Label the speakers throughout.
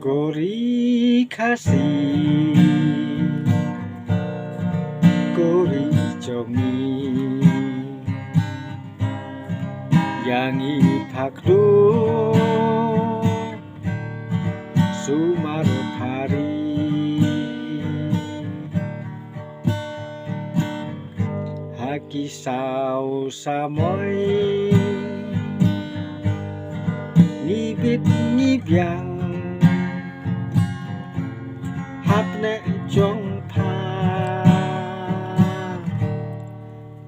Speaker 1: Gori kasih, gori jongi, yang ipakdu sumarpari, haki sao samoy, nibit nibyang. Hấp nè trong pha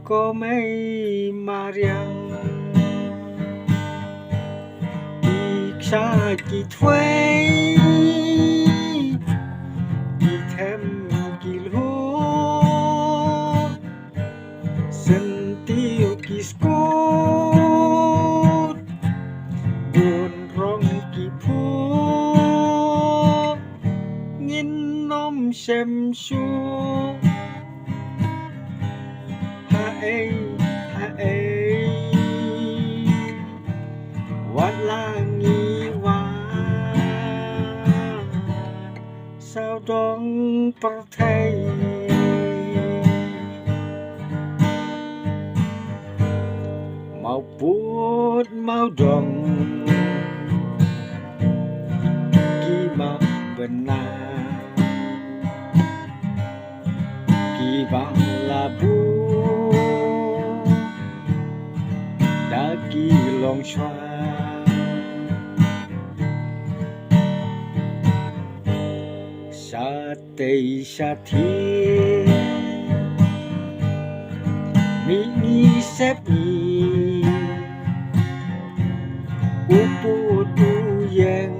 Speaker 1: có mấy mà riêng đi xa kỳ thuê đi thêm kỳ lúa sân tiêu kỳ scốt buồn rong kỳ phút xem xuống hãy quát la nghi hoa sao đón bờ thầy màu bút màu đồng kỳ mà benar Bang labu daki long shua Sate sati Mini sepi Upu tuyeng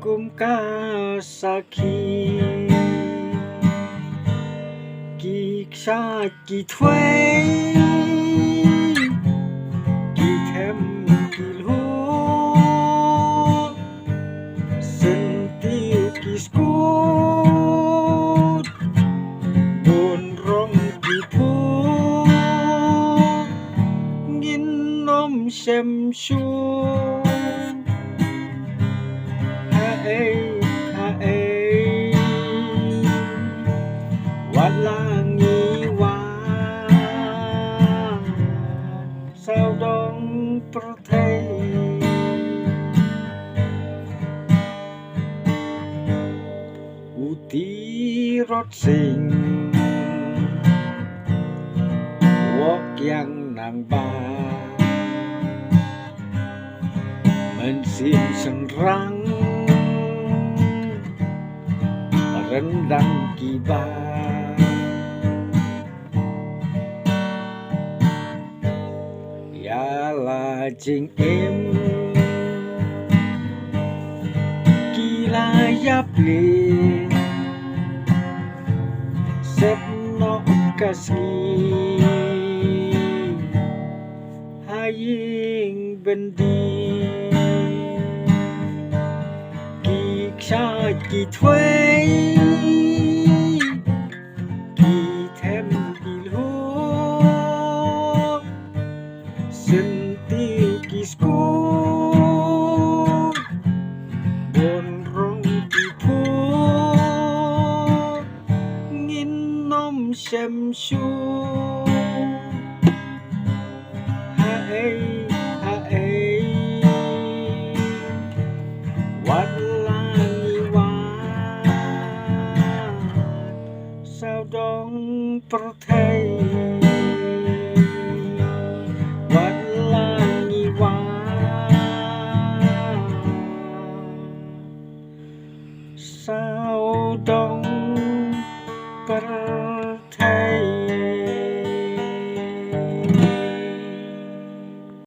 Speaker 1: Kum kasaki Kỳ xa kỳ thuê kỳ thêm kỳ lúa sân tiêu kỳ scốt buồn rong kỳ phút nghìn nôm xem xuống quát la nghi hoa sao đón bờ thầy uti rót sinh quốc yang nàng ba mình xin sân răng rendang kỳ ba là chính em kỳ la giáp lì xếp nó kasi hai yên bên đi kỳ xa kỳ thuê kỳ thêm kỳ lúa xin kỳ scốt buồn rong kỳ phút nghìn nôm xem xuống hãy quát la nghi hoa sao đón bờ thầy sao đón